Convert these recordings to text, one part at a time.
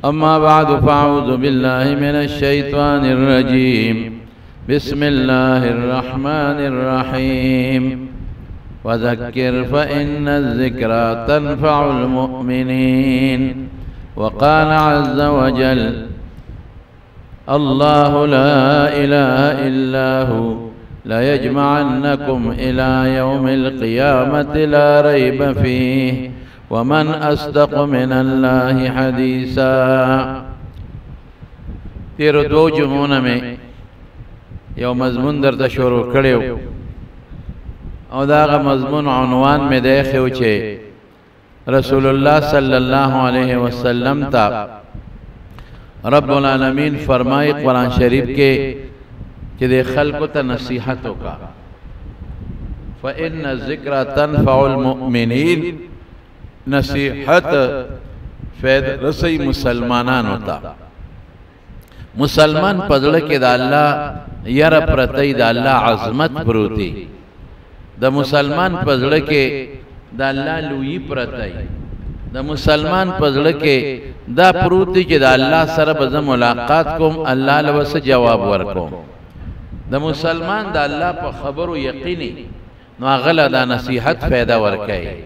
أما بعد فأعوذ بالله من الشيطان الرجيم بسم الله الرحمن الرحيم وذكر فإن الذكرى تنفع المؤمنين وقال عز وجل الله لا إله إلا هو ليجمعنكم إلى يوم القيامة لا ريب فيه ومن أصدق من الله حديثا. تیر دو جمعون میں یو مضمون در تشورو کریو او داغا مضمون عنوان میں دیکھو چھے رسول اللہ صلی اللہ علیہ وسلم تا رب العالمین فرمائی قرآن شریف کے کہ دے خلقو تا نصیحتو کا فَإِنَّ الذِّكْرَ تَنْفَعُ الْمُؤْمِنِينَ نصیحت فید رسی مسلمانان ہوتا مسلمان پزڑ کے دا اللہ یر پرتی دا اللہ عظمت پروتی دا مسلمان پزڑ کے دا اللہ لوئی پرتی دا مسلمان پزڑ کے دا پروتی کہ دا اللہ سر بزا ملاقات کم اللہ لوس جواب ورکم دا مسلمان دا اللہ پا خبر و یقینی نو اغلا دا نصیحت فیدہ ورکائی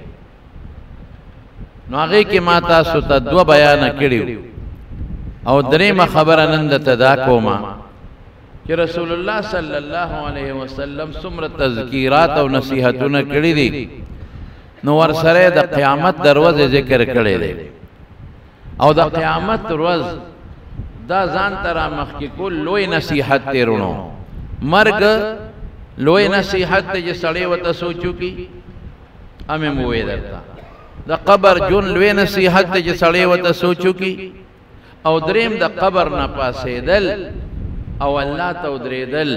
نو آگئی کی ما تاسو تا دو بیانا کریو او دریم خبر نند تداکو ما کہ رسول اللہ صلی اللہ علیہ وسلم سمر تذکیرات او نصیحتون کری دی نو ورسرے دا قیامت دروز ذکر کری دی او دا قیامت روز دا زان ترا مخی کل لوی نصیحت تیرونو مرگ لوی نصیحت تی جسڑے و تسوچو کی ہمیں موے درتا دا قبر جن لوی نصیحت تی جسڑے و تسوچو کی او دریم دا قبر نا پاسے دل او اللہ تا درے دل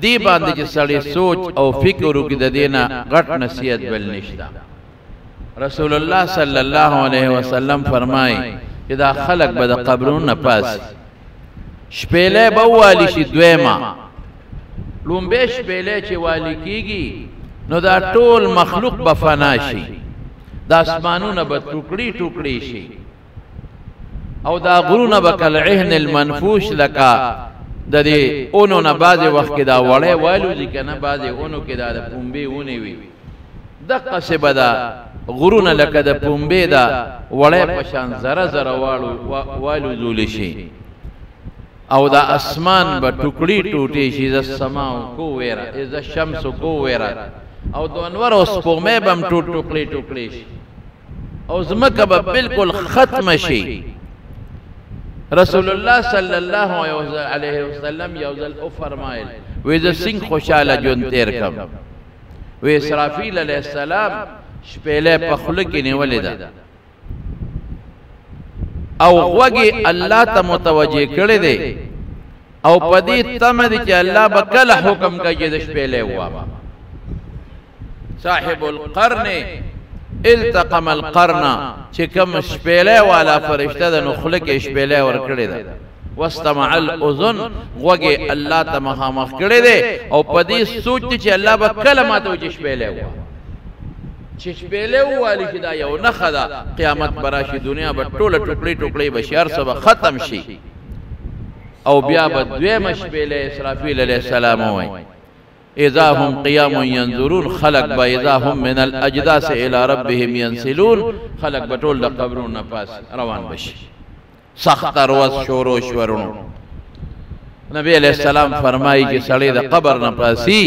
دی باندے جسڑے سوچ او فکرو کی دا دینا غٹ نصیحت بل نشتا رسول اللہ صلی اللہ علیہ وسلم فرمائی کہ دا خلق با دا قبرون نا پاس شپیلے باوالی شی دویما لومبے شپیلے چی والی کیگی نو دا طول مخلوق بفناشی دا اسمانون با ٹکڑی ٹکڑی شی او دا غرون با کالعہن المنفوش لکا دا دی اونو نا بازی وقت کی دا وڑے والو زی نا بازی اونو کی دا پومبے اونی وی دقا سے بدا غرون لکا دا پومبے دا وڑے پشان زر زر والو زولی شی او دا اسمان با ٹکڑی ٹوٹی شی از السماؤ کو ویرا از الشمس کو ویرا او دو انور او سپومے بم ٹکڑی ٹکڑی شی او زمکہ با بالکل ختم شی رسول اللہ صلی اللہ علیہ وسلم یوزل او فرمائل ویز سنگ خوشالہ جون تیر کم وی اسرافیل علیہ السلام شپیلے پخلکی نیولی دا او غوگی اللہ تا متوجہ کردے دے او پدی تمدی چی اللہ بکل حکم کا جدش پیلے ہوا صاحب القرن التقم القرن چی کم شپیلے والا فرشتہ دا نخلق شپیلے ور کردے دا واستمع الاذن غوگی اللہ تا مخامخ کردے دے او پدی سوچتی چی اللہ بکل ماتو چی شپیلے ہوا چشپیلے والی شدا یو نخدا قیامت براشی دنیا با طول ٹکڑی ٹکڑی بشیار سبا ختم شی او بیا با دویم شپیلے اسرافیل علیہ السلام ہوئی اذا هم قیام ینظرون خلق با اذا هم من الاجداس الى ربهم ینسلون خلق با طول دا قبرون نپاس روان بشی سخت روز شوروش ورونو نبی علیہ السلام فرمائی کہ سڑی دا قبر نپاسی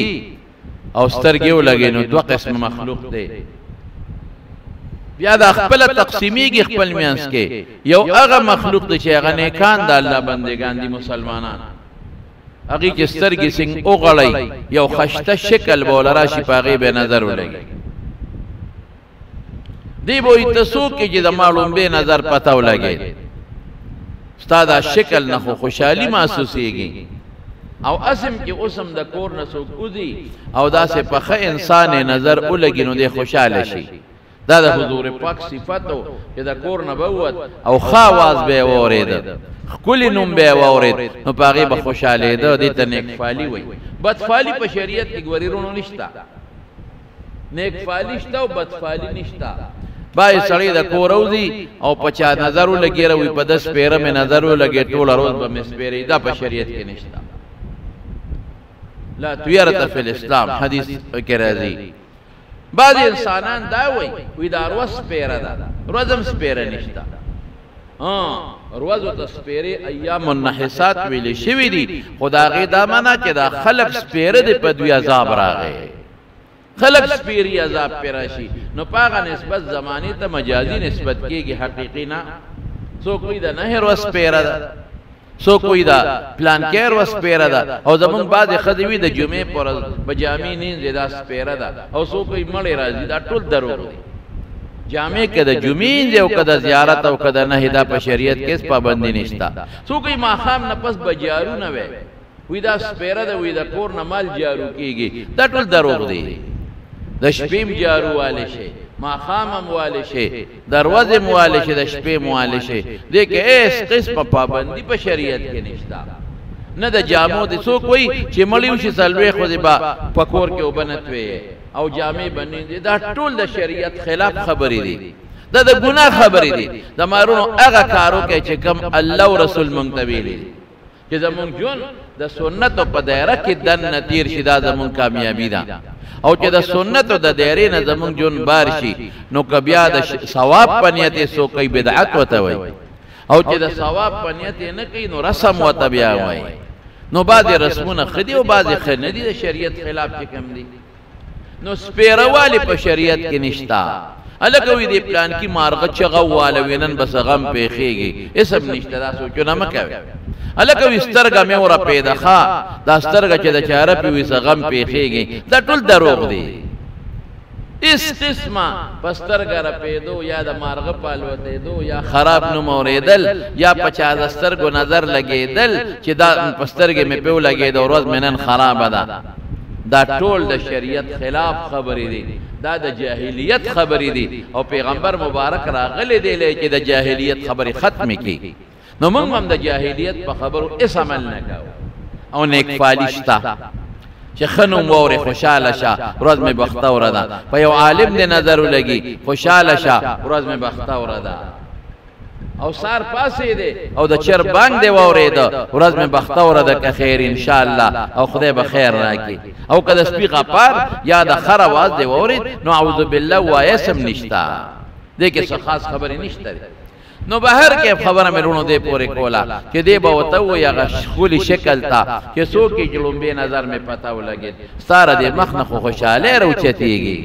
او سترگیو لگے نو دو قسم مخلوق دے بیا دا اخپل تقسیمی کی اخپل میانس کے یو اغا مخلوق دے چھے اغا نیکان دا اللہ بندگان دی مسلمانان اگی چی سترگی سنگ اغڑی یو خشتہ شکل بولا شپاغی بے نظر لگے دی بوئی تسوک کی جی دا معلوم بے نظر پتاو لگے ستادا شکل نخو خوشحالی محسوسی گی او اسم کی اسم دا کور نسو کودی او دا سے پخ انسان نظر اولگی نو دے خوشحال شی دا دا حضور پاک صفتو کہ دا کور نبوت او خواز بے وورید کلی نم بے وورید نو پاگی بخوشحالی دا دیتا نیک فالی وی بدفالی پا شریعت کی گوری رونو نشتا نیک فالی شتا و بدفالی نشتا باید سړی د کور وځي او په چا نظر ولګي روي په 10 پیره مې نظر ولګي ټوله روز به مې سپېرې دا په شریعت کې نشته لا طیرة فی الاسلام حدیث کې راځي بعض انسانان دا وی دا روز سپېره ده روزم سپېره نشته روزو ته سپېرې ایام النحسات ویلې شوي دي خو د هغې دا معنا چې دا خلق سپېره دی په دوی عذاب راغی خلق سپیری عذاب پیراشی نو پاغا نسبت زمانی تا مجازی نسبت کیگی حقیقی نا سو کوئی دا نهر وس پیرا دا سو کوئی دا پلانکیر وس پیرا دا او زمان بعد خدوی دا جمعه پر بجامی نینزی دا سپیرا دا او سو کوئی مڑی رازی دا ٹول دروگ دی جامع که دا جمعین دی او که دا زیارت او که دا نهی دا پا شریعت کس پابندی نشتا سو کوئی ماخام نپس بجارو نوے وی دا سپیرا دا وی دا کور نمال جارو کیگی دا ٹول دروگ دی د شپې جارو والے شي ماخام والے شي دروازه والے شي د شپې والے شي دغه اس قسم پابندی په شریعت کې نشتا نه د جامو د سو کوئی چې مړیو شي سلوي خو با پکور کې وبنتوي او جامې بنې دا ټول د شریعت خلاف خبرې دي دا د ګناه خبرې دي د مارونو هغه کارو کې چې کم الله او رسول مونږ ته ویلي چې زمونږ جون د سنت په دایره کې دن نتیر شي دا زمونږ کامیابی ده او چې د سنت او د دایره نه زمونږ جون بار شي نو کبیا د ثواب پنیت سو کوي بدعت وته وي او چې د ثواب پنیت نه کوي نو رسم وته بیا وي نو بعض رسمونه خدي او بعض خندي د شریعت خلاف چې کم دي نو سپیروالی په شریعت کې نشتا الکوی دی پلان کی مارغه چغواله وینن بس غم پیخیږي اسم نشته دا سوچونه مکوي الکوی سترګه مې ور پیدا ښا دا سترګه چې د چاره پی وې غم پیخیږي دا ټول دروغ دی اس قسمه پسترګه را پیدو یا د مارغه پالوته دو یا خراب نو موریدل یا 50 سترګو نظر لګیدل چې دا پسترګه مې پیو لګید او ورځ منن خراب ده دا ټول د شریعت خلاف خبرې دي دا د جاهلیت خبرې دي او پیغمبر مبارک راغلی دی چې د جاهلیت خبرې ختم کړي نو موږ هم د جاهلیت په خبرو اس عمل نه کوو او نیک فالشتا چې خنوم وره خوشاله شه ورځ مې بخته ورده په یو عالم دې نظر لګي خوشاله شه ورځ مې بخته ورده او سار پاسې دی او د چر بانګ دی وورېده ورځ مې بخته ورده که خیر ان شاء الله او خدای به خیر راکړي او که د سپي غپار یا د خر اواز دی وورېد نو اعوذ بالله وایه سم نشته دې کې څه خاص خبرې نشته نو بهر کې خبره مې رونو دی پورې کوله چې دی به ورته ووایي هغه ښکلي شکل ته چې څوک یې جلومبې نظر مې پته ولګېد ستاره دې مخ نه خو خوشحالۍ راوچتېږي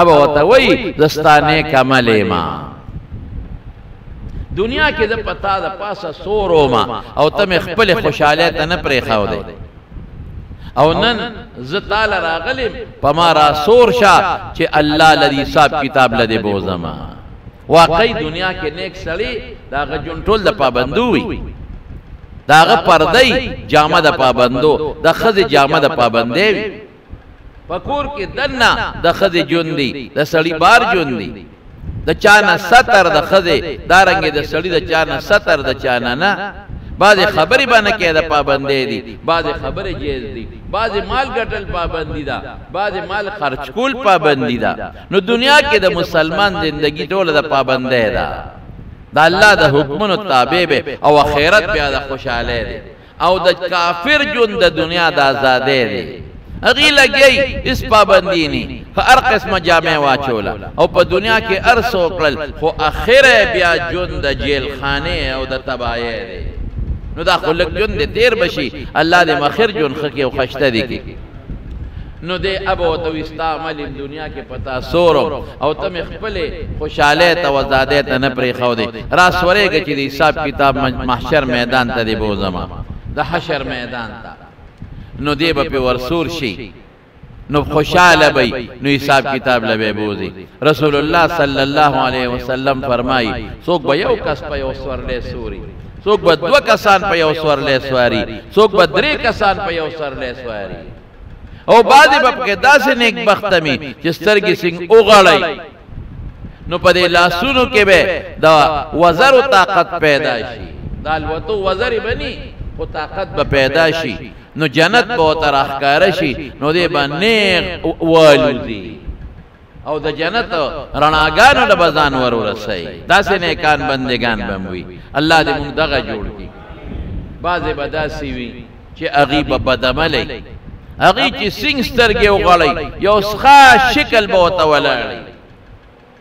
اب ورته وایي زه ستا نیک عمل یمه دنیا کې د پتا د پاسه سورو ما او ته خپل خوشاله ته نه پرې خاو دی او نن ز تعالی راغلم پمارا سور شاه چې الله لدی حساب کتاب لدی بوزما واقعي دنیا کې نیک سړی داغه جونټول د پابندو وي داغه پردی جامه د پابندو د خزه جامه د پابندې وي پکور کې دنه د خزه جون دی د سړی بار جون دی د چانه ستر د خزه دارنګ د سړی د چانه ستر د چانه نه بعض خبرې باندې کې د پابندې دي بعض خبرې جیز دي بعض مال ګټل پابندي ده بعض مال خرج کول پابندي ده نو دنیا کې د مسلمان زندگی ټول د پابندې ده د الله د حکمونو تابع به او آخرت بیا د خوشاله دي او د کافر جون د دنیا د آزادې دي اغي لګي اس پابندی ني هر قسمه جامع واچولا او په دنیا کې ارسو کړل خو اخره بیا جون د جیل خانه او د تباہی دي نو دا خلق جون دې تیر بشي الله دې مخر جون خکه او خشته دي کی نو دې ابو تو استعمال دنیا کې پتا سورو او تم خپل خوشاله توزاده ته نه پرې خو دي راس ورېږي چې حساب کتاب محشر میدان ته دی بو زما د حشر میدان ته نو دی به ورسور شي نو خوشاله بی نو حساب کتاب لبه بوزي رسول الله صلی الله علیه وسلم فرمای څوک به یو کس په یو سورلې سوري څوک به دو کسان په یو سورلې سواری څوک به درې کسان په یو سورلې سواری او بعضی به کې داسې نیک بختمی چې سترګې سنگ اوغړی نو په دې لاسونو کې به دا وزر او طاقت پیدا شي دال وته وزر بني او طاقت به پیدا شي نو جنت به تر اخکار شي نو دې باندې والوزي او د جنت رڼاګانو له بزان ور ورسي داسې نیکان بندگان بموي الله دې موږ دغه جوړ کړي بعضې به داسې وي چې هغې به بدعملی هغې چې سینګ سترګې وغړی یو ښه شکل به ورته ولاړی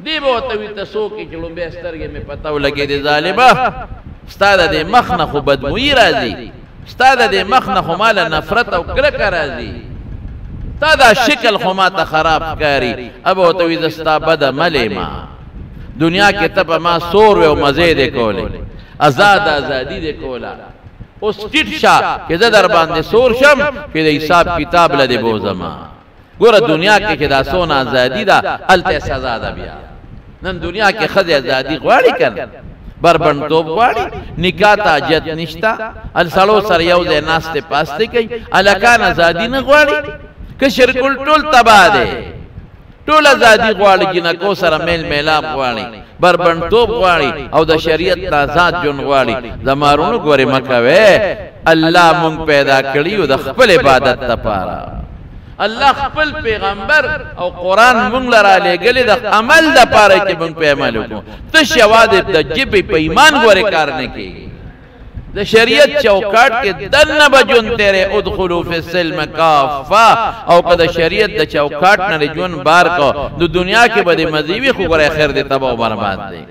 دی به ورته وي ته څوک یې چې لومبی سترګې مې پته ولګېدې ظالمه ستا د دې مخ نه خو بدبویي راځي ستا د دې مخ نه خو ماله نفرت او کرکه راځي تا دا شکل خو ما ته خراب ښکاري ابه ورته وي زه ستا بدعملی ما دنیا کې ته په ما سور وې او مزې دې کولې ازادي دې کوله اوس ټیټ شه چې زه در باندې سور شم چې د حساب کتاب له دې بوځمه ګوره دنیا کې چې دا څونه ازادي ده هلته سزا ده بیا نن دنیا کې ښځې ازادي غواړي که نه بربنډتوب غواړي نکاح ته حاجت نشته سړو سره یو ځای ناستې پاستې کوي هلکان ازادي نه غواړي کشر کل ټول تباه دی ټول ازادي غواړي جنکو سره میل میلاپ غواړي بربنډتوب غواړي او د شریعت نه آزاد ژوند غواړي زمارونو ګورې مه کوې الله مونږ پیدا کړي او د خپل عبادت دپاره الله خپل پیغمبر او قرآن مونږ له رالیږلي د عمل دپاره چې مونږ پې عمل وکړو تش یوازې د ژبې په ایمان ګورې کار نه کېږي د شریعت چوکاټ کې دنه به ژوند تیرې ادخلوا فی السلم کافه او که د شریعت د چوکاټ نه ژوند بار کو د دنیا کې به دې مزې وي خو ګوره خیر دې تباه او برباد دی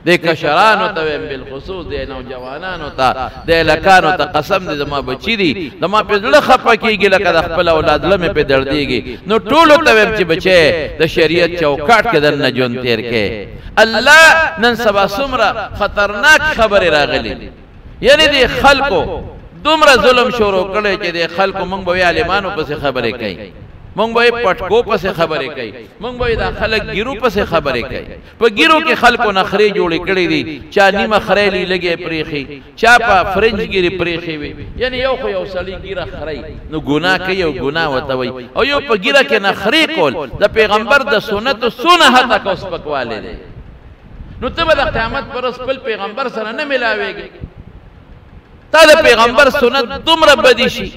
د کشرانو ته ویم بالخصوص د نوجوانانو ته د هلکانو ته قسم دې زما بچي دي زما پې زړه خفه کېږي لکه د خپل اولاد زړه مې پې دردېږي نو ټولو ته ویم چې بچی د شریعت چوکاټ کې دننه ژوند تېر کې الله نن سبا څومره خطرناک خبرې راغلي یعنی دی خلقو دومره ظلم شروع کړی چې دی خلقو مونږ به عالمانو پسې خبرې کوي مونږ به پټکو پسې خبرې کوي مونږ به دا خلک ګیرو پسې خبرې کوي په ګیرو کې خلقو نخرې جوړې کړې دي چا نیمه خریلي لګې پرېښي چا په فرنج ګیرې پرېښې وي یعنی یو خو یو سړي ګیره خرئ نو ګناه کوي او ګناه ورته وایي او یو په ګیره کې نخرې کول د پیغمبر د سنتو څونه حده کو سپکوالی دی نو ته به د قیامت پر ورځ خپل پیغمبر سره نه ملاوېږي تا د پیغمبر سنت دومره بدی شي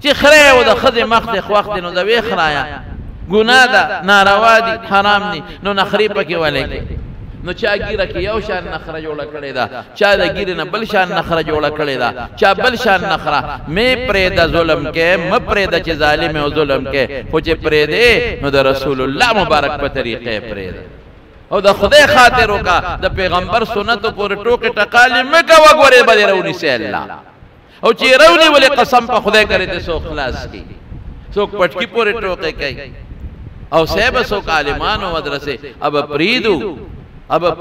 چې خره او د ښځې مخ دې خوښ دی نو د ویې خرایا ګناه ده ناروا دي حرام دي نو نخرې پکې ولې کوي نو چا ګیره کې یو شان نخره جوړه کړې ده چا د ګیرې نه بل شان نخره جوړه کړې ده چا بل شان نخره مې پرېږده ظلم کې مه پرېږده چې ظالم او ظلم کې خو چې پرېږدې نو د رسول الله مبارک په طریقې پرېږده او د خدای خاطر وکا د پیغمبر سنتو پورې ټوکې ټقالې مه کوه ګورې به دې رونیسي الله او چې رونی ولې قسم په خدای کرې ته څوک خلاص کړي څوک پټکي پورې ټوکې کوي او صاحب څوک عالمانو مدرسې اب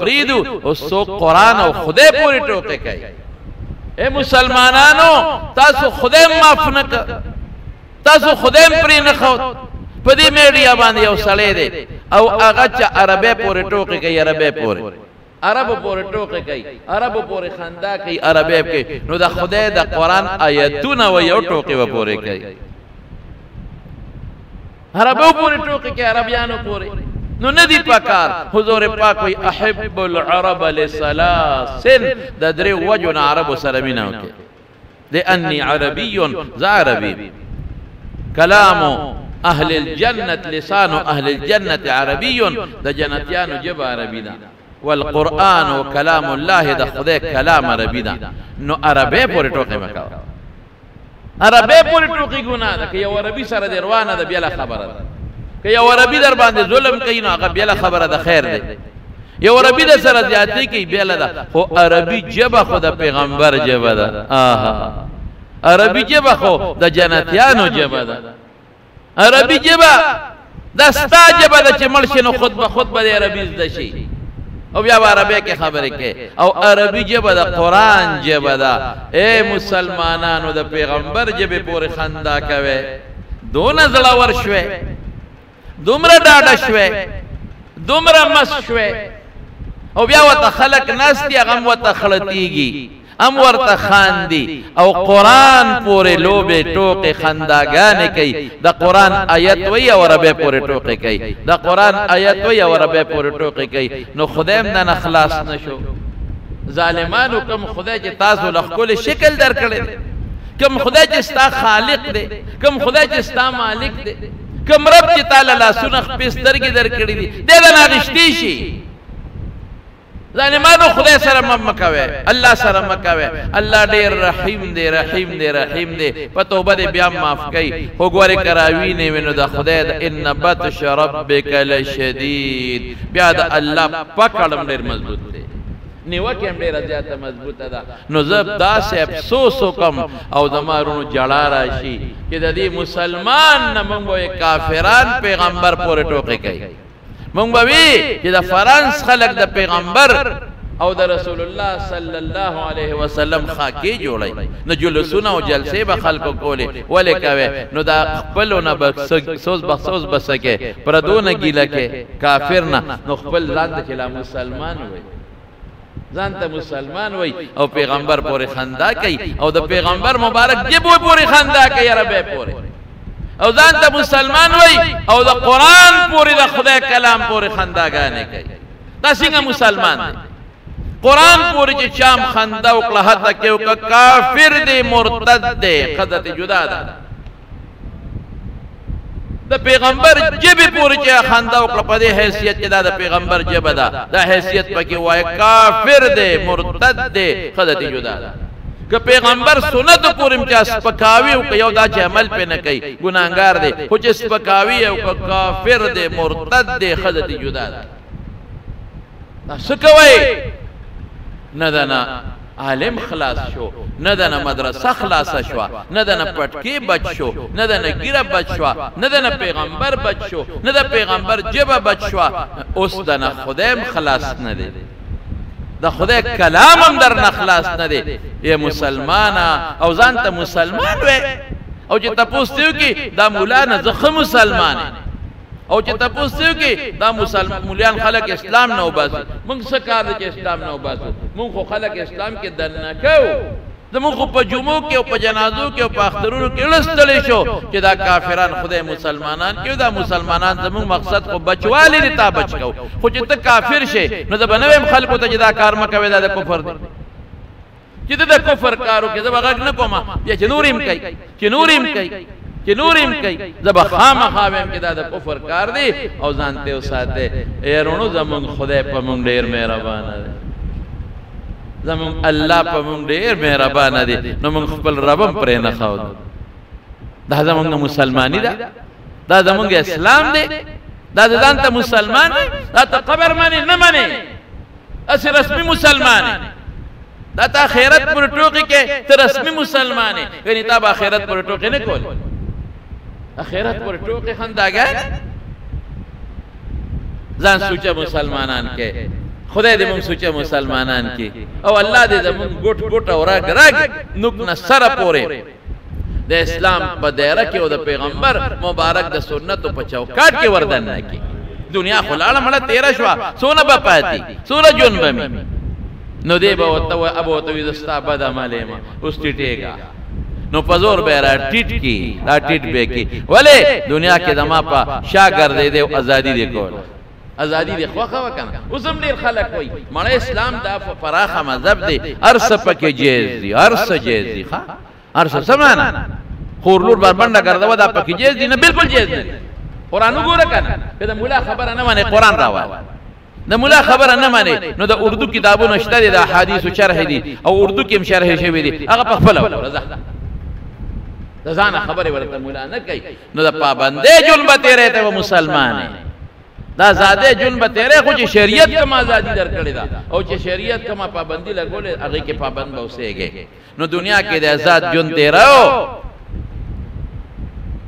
پریدو او څوک قرآن او خدای پورې ټوکې کوي اے مسلمانانو تاسو خدای معاف نه کړ تاسو خدای پرې نه ښود په دې میډیا باندې یو سړی دی او هغه چې عربی پورې ټوکې کوي عربی پورې عربو پورې ټوکې کوي عربو پورې خندا کوي عربی کوي نو د خدای د قرآن آیتونه وایي او ټوکې به پورې کوي عربو پورې ټوکې کوي عربیانو پورې نو ندی پکار حضور پاک وی احب العرب لثلاث د درې وجو نه عربو سره مینه وکړي لأني عربي ذا عربي كلام اهل الجنة لسان اهل الجنة عربي د جنتیانو جب عربي ده والقرآن وكلام الله د خدای کلام عربي ده نو عربی پورې ټوکې مه کوه عربی پورې ټوکې ګناه ده که یو عربي سره دې روانه ده بیا خبره ده که یو عربي در باندې ظلم کوي نو هغه بیا خبره ده خیر ده یو عربي در سره زیاتې کوي بیا ده خو عربي ژبه خو د پیغمبر ژبه ده عربي ژبه خو د جنتیانو ژبه ده عربي ژبه دا ستا ژبه ده چې مړ شي نو خود به د عربي زده شي او بیا به عربی کې خبرې کوي او عربي ژبه د قرآن ژبه ده اے مسلمانانو د پیغمبر ژبې پورې خندا کوئ دونه زړور شوې دومره ډاډه شوې دومره مست شوې او بیا ورته خلک ناست دي هغه هم ورته خړتېږي هم ورته خاندي او قرآن پورې لوبې ټوکې خنداګانې کوي د قرآن آیت وایي او عربی پورې ټوکې کوي د قرآن آیت وایي او عربی پورې ټوکې کوي نو خدای هم دنه خلاص نه شو ظالمانو کوم خدای چې تاسو له ښکلی شکل درکړی کوم خدای چې ستا خالق دی کوم خدای چې ستا مالک دی کم رب چې تعالی لاسونه خپې سترګې درکړي دي دی د ناغشتي شي ظالمانو خدای سره مه کوئ الله سره مه کوئ الله ډېر رحیم دی رحیم دی رحیم دی په توبه دې بیا معاف کوي خو ګورې که راوینې وي نو د خدای د ان بطش ربک لشدید بیا د الله پکړ هم ډېر مضبوط دی نیوکه هم ډېره زیاته مضبوطه ده نو زه داسې افسوس وکړم او زما رونو جړا راشي چې د دې مسلمان نه موږ به کافران پیغمبر پورې ټوقې کوي مونږ به وی چې د فرانس خلک د پیغمبر او د رسول الله صلی الله علیه وسلم خاکی جوړی نو جلوسونه او جلسې به خلکو کولې ولې کوي نو دا خپلو نه سوز بخصوص بسکې پردو نه ګیله کې کافر نه نو خپل ځان ته چې لا مسلمان وي ځان ته مسلمان وي او پیغمبر پورې خندا کوي او د پیغمبر مبارک جبو پورې خندا کوي ربه پورې او ځان ته مسلمان وای او د قرآن پورې د خدای کلام پورې خنداګانې کوي دا څنګه مسلمان دی قرآن پورې چې چام خندا وکړه حتی کې او کافر دی مرتد دی قدرت جدا ده د پیغمبر جبې پورې چې خندا وکړه په دې حیثیت چې دا د پیغمبر جبه ده دا حیثیت پکې وای کافر دی مرتد دی قدرت جدا ده که پیغمبر سنت پورم چا سپکاوی او که یو دا چې عمل پې نه کوي ګناهګار دی خو چې سپکاوي او که کافر دی مرتد دی ښځه دې جدا ده دا څه کوئ نه ده نه عالم خلاص شو نه ده نه مدرسه خلاصه شوه نه ده نه پټکې بچ شو نه ده نه ګیره بچ شوه نه ده نه پیغمبر بچ شو نه ده پیغمبر جبه بچ شوه اوس ده نه خدایم خلاص نه دی د خدای کلام هم در نخلاص نه دی ای مسلمانا او ځان ته مسلمان وې او چې تپوس دیو کې دا مولا نه زه مسلمان او چې تپوس دیو کې دا مولیان خلک اسلام نه وباسي موږ څه کار دی چې اسلام نه وباسو موږ خو خلک اسلام کې دننه کوو زموږ خو په جمعو کې او په جنازو کې او په اخترونو کې لستلی شو چې دا کافران خدای مسلمانان کې دا مسلمانان زموږ مقصد خو بچوالی دی تا بچ کو خو چې ته کافر شې نو زه به نه ویم خلکو ته چې دا کار مه کوې دا د کفر دی چې ته د کفر کارو کې زه به غږ نه کوم بیا چې نور هم کوي چې نور هم کوي چې نور هم کوي زه به خامخا ویم چې دا د کفر کار دی او ځان ته وساتئ ای وروڼو زموږ خدای په موږ ډېر مهربانه دی زمون الله په موږ ډېر مهربانه دی نو موږ خپل رب هم پرې نه ښودو دا زمونږ مسلماني ده دا زمونږ اسلام دی دا ځان ته مسلمان دی دا ته قبر منې نه منې هسې رسمي مسلمان دا ته آخرت پورې ټوقې کې ته رسمي مسلمان یې یعنې تا به آخرت پورې ټوقې نه کولې آخرت پورې ټوقې خنداګانې ځان سوچه مسلمانان کې خدای دې موږ سوچه مسلمانان کې او الله دې زموږ ګوټ ګوټ او رګ رګ نوک نه سره پورې د اسلام په دایره کې او د پیغمبر مبارک د سنتو په چوکاټ کې وردننه کې دنیا خو لاړه مړه تېره شوه څونه به پاتې څونه ژوند به مې نو دی به ورته ابه ورته وي زه ستا بد عمل یم اوس ټیټېږه نو په زور به یې را ټیټ کي را ټیټ به یې کي ولې دنیا کې زما په شا ګرځېدی او ازادي دې کوله ازادي دې خوښه وه که نه اوس هم ډېر خلک وایي مړه اسلام دا پراخه مذهب دی هر څه پکې جایز دي هر څه جایز دي ښه هر څه څه معنا خور لور بربنډه ګرځوه دا پکې جایز دي نه بالکل جایز نه دي قرآن وګوره که نه که د ملا خبره نه منې قرآن راوایه د ملا خبره نه منې نو د اردو کتابونه شته دي د احادیثو شرح دي او اردو کې هم شرح شوي دي هغه په خپله وګوره د ځانه خبرې ورته ملا نه کوي نو د پابندۍ ژوند به تېری ته به مسلمان دا زاده جون به تیرې خو چې شریعت کوم ازادي درکړې ده او چې شریعت کوم پابندي لګولې هغه کې پابند به اوسېږي نو دنیا کې د آزاد جون تیرو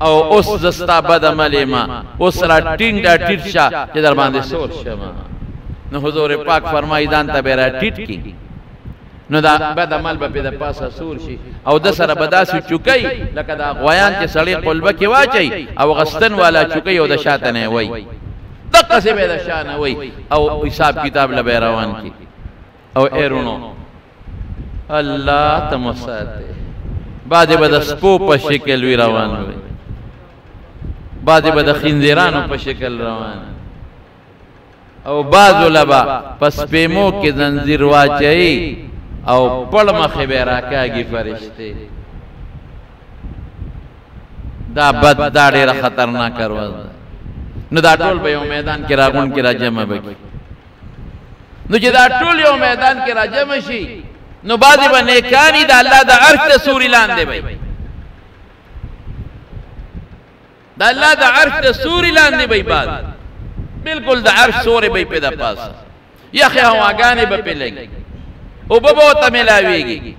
او اوس زستا بد عمل ما اوس را ټینګ ټیټ شه چې در باندې سور شمه نو حضور پاک فرمایي ځان ته به را ټیټ کی نو دا بد عمل به په د پاسه سور شي او د سره به داسې چوکۍ لکه دا غویان چې سړی قلبه کې واچوي او غستن والا چوکۍ او د شاته نه وایي دقه سے بیدا شانه وی او حساب کتاب لبے روان کی او ایرونو اللہ تمساتے بعد بدا سپو پا شکل وی روان وی بعد بدا خنزیرانو پا شکل روان او بعضو لبا پس پیمو کی زنزیر واچئی او پڑ مخی بیراکاگی فرشتے دا بد دا ډیره خطرناک ورځ ده. نو دا ټول به یو میدان کې راغون کې راجمع بکی. نو چې دا ټول یو میدان کې راجمع شي نو بعضې به نیکانی د الله د عرش د سوري لاندې وي. د الله د عرش د سوري لاندې وي. بعض بالکل د عرش سوري به پې د پاسه یخې هواګانې به پې لګي اوبه به ورته میلاویږي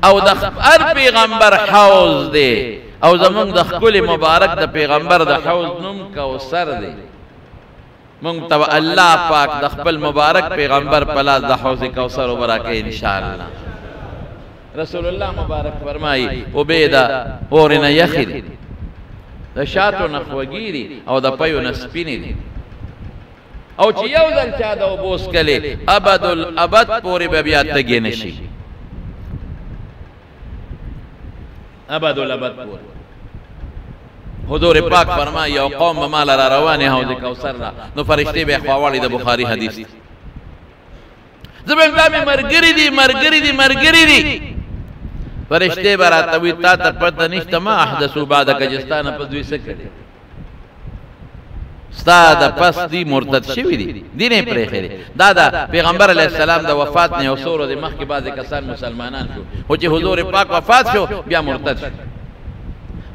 او د هر پیغمبر حوض دی او زمونږ د ښکلي مبارک د پیغمبر د حوض نوم کوثر دی. مونږ ته الله پاک د خپل مبارک پیغمبر په لاس د حوض کوثر اوبه راکوي انشاءالله. رسول الله مبارک فرمایي اوبې د اورې نه یخې دي، د شاتو نه خوږې دي او د پیو نه سپینې دي. او چې یو ځل چا د اوبو څکلې ابدالابد پورې به بیا تږی نه شي. ابدالابد پورې حضور پاک فرمایي یو قوم به مال را روانې حوض کوثر را نو فرشتې به یې خواوړي. د بخاري حدیث دی. زه به دا مې ملګري دي ملګري دي ملګري دي. فرشتې به راته وي تا ته پته نشته ما احدثو بعدک چې ستا نه پس دوی څه کړي. ستا د پس دی مرتد شوي دي دین یې پرېښی دی. دا د پیغمبر علیه السلام د وفات نه یو څو ورځې مخکې بعضې کسان مسلمانان شو خو چې حضور پاک وفات شو بیا مرتد شو.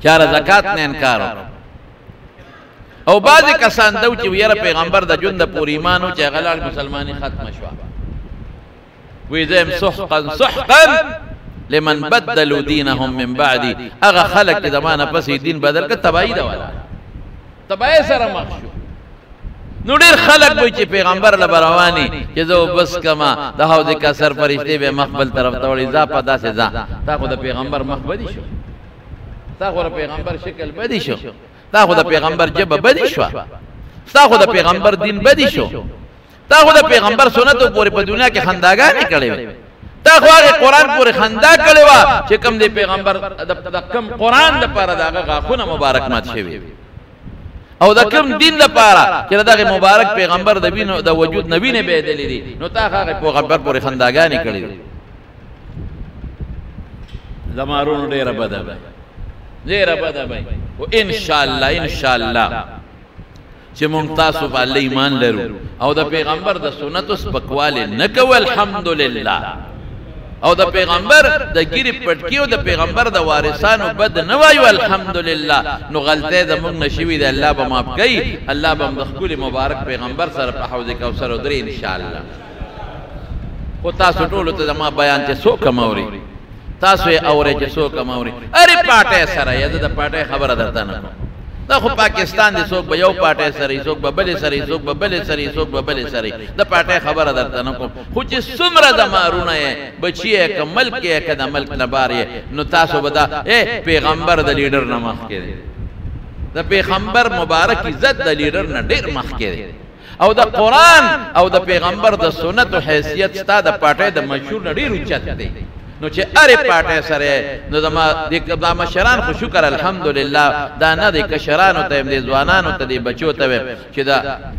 چاره زکات نه انکار وکړو. او بعضې کسان دو چې یاره پیغمبر د ژوند پورې ایمان و چې هغه لاړ مسلماني ختمه شوه. وی زه یم سحقا سحقا لمن بدلوا دینهم من بعدي. هغه خلک چې زما نه پسې دین بدل کړه تباهي ده ولا تباهي سره مخ شو. نو ډېر خلک وایي چې پیغمبر له به روانې چې زه بس کما د حوض کوثر فرشتې به مخ بل طرف ته وړي. ځه په داسې ځه تا خو د پیغمبر مخ بدي شو، تا خو د پیغمبر شکل بدي شو، تا خو د پیغمبر ژبه بدي شوه، تا خو د پیغمبر دین بدي شو، تا خو د پیغمبر سنتو پورې په دنیا کې خنداګانې کړې وې، تا خو هغې قرآن پورې خندا کړې وه چې کوم د پیغمبر د کم قرآن دپاره د هغه غاښونه مبارک مات شوي او د کوم دین دپاره چې د دغې مبارک پیغمبر د وجود نه وینې بهېدلې دي نو تا هغې پیغمبر پورې خنداګانې کړې دي. زمارونو ډېره بده به ډېره بده به خو انشاءالله انشاءالله چې مونږ تاسو په الله ایمان لرو او د پیغمبر د سنتو سپکوالی نه کوو الحمدلله او د پیغمبر د ګیرې پټکي او د پیغمبر د وارثانو بد نه وایو الحمدلله نو غلطۍ زموږ نه شوي دی. الله به معاف کوي. الله به هم د ښکلي مبارک پیغمبر سره په حوض کوثر ودرې انشاءالله. خو تاسو ټولو ته زما بیان چې څوک هم اوري تاسو یې اورئ چې څوک هم اوري هرې پاټۍ سره یې زه د پاټۍ خبره درته نه کوم. دا خو پاکستان دی څوک به یو پاټۍ سره څوک به بلې سره څوک به بلې سره څوک به بلې سره د پاټۍ خبره درته نه کوم. خو چې څومره د مارونه یې بچي یې که ملک یې که د ملک نه بار یې نو تاسو به دا پیغمبر د لیډر نه مخکې دی. د پیغمبر مبارک عزت د لیډر نه ډېر مخکې دی او د قرآن او د پیغمبر د سنتو حیثیت ستا د پاټۍ د مشهور نه ډېر اوچت دی. نو چې هرې پاټۍ سره نو زما دا مشران خو شکر الحمدلله دا نه دی کشرانو ته یم دی ځوانانو ته دی بچو ته ویم چې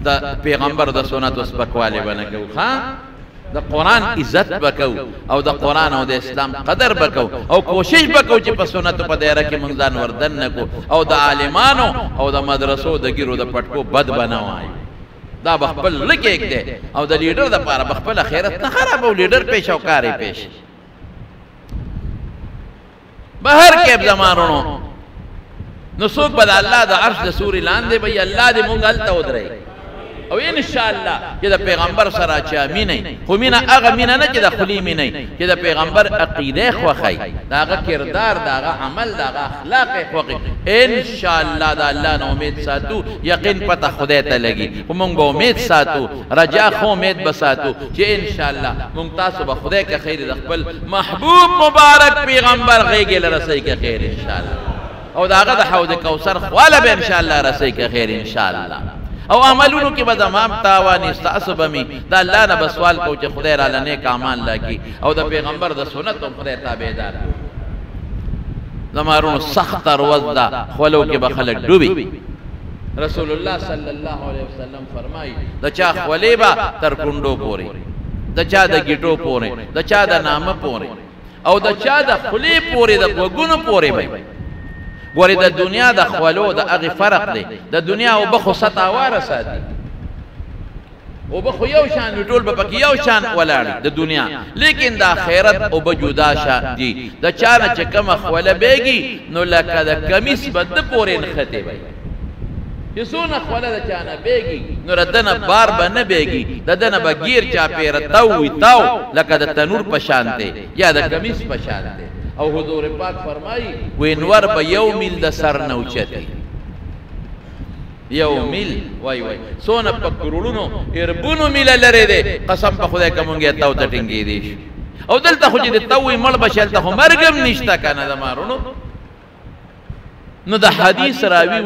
د پیغمبر د سنتو سپکوالی به نه کوو ښه د قرآن عزت به کوو او د قرآن او د اسلام قدر به کوو او کوشش به کوو چې په سنتو په دایره کې مونږ ځان وردن نه کوو او د عالمانو او د مدرسو د ګیرو د پټکو بد به نه وایو. دا به خپل لږ دی او د لیډر دپاره به خپل خیرت نه خرابوو. لیډر پیش او کار یې پیش بهر کیب زمانونو نو څوک به د الله د عرش د سوري لاندې به الله دې مونږ هلته ودرئ او انشاءالله چې د پیغمبر سره چا مینئ خو مینه هغه مینه نه چې د خولي مینئ چې د پیغمبر عقیده یې خوښئ د هغه کردار د هغه عمل د هغه اخلاق یې خوښئ انشاءالله د الله نه امید ساتو یقین پته خدای ته لګي خو مونږ به امید ساتو رجا خو امید به ساتو چې انشاءالله مونږ تاسو به خدای که خیر د خپل محبوب مبارک پیغمبر غېږې له رسئ که خیر انشاءالله او د هغه د حوض کوثر خواله به انشاءالله رسئ که خیر انشاءالله او عملونو کې به زمام تاوانې ستاسو به مې د الله نه به سوال کوو چې خدای راله نیک اعمال راکړي او د پیغمبر د سنت هم خدای تابعدار زمارونو سخته ورځ ده خولو کې به خلک ډوبي. رسول الله صلی الله علیه وسلم فرمایي د چا خولې به تر کونډو پورې د چا د ګیټو پورې د چا د نامه پورې او د چا د خولې پورې د غوږونو پورې به ګورې د دنیا د خولو د هغې فرق دی د دنیا اوبه خو سطح واره ساتي اوبه خو یو شان وي ټول به پکې یو شان ولاړي د دنیا لیکن د آخرت اوبه جدا شان دي د چا نه چې کومه خوله بیږي نو لکه د کمیس به ده پورې نښتې وي چې څونه خوله د چا نه بیږي نو د ده نه بار به نه بیږي د ده نه به ګیر چاپېره تاو وي تاو لکه د تنور په شان دی یا د کمیس په شان دی او حضور پاک فرمایي وی نور به یو میل د سر نه اوچتي یو میل وای وای څونه په کروڑونو اربونو میله لرې دی قسم په خدای که مونږ یې تاو ته ټینګېدی شو او دلته خو چې د تاو وي مړ به شي هلته خو مرګ هم نشته که نه د مارونو نو د حدیث راوي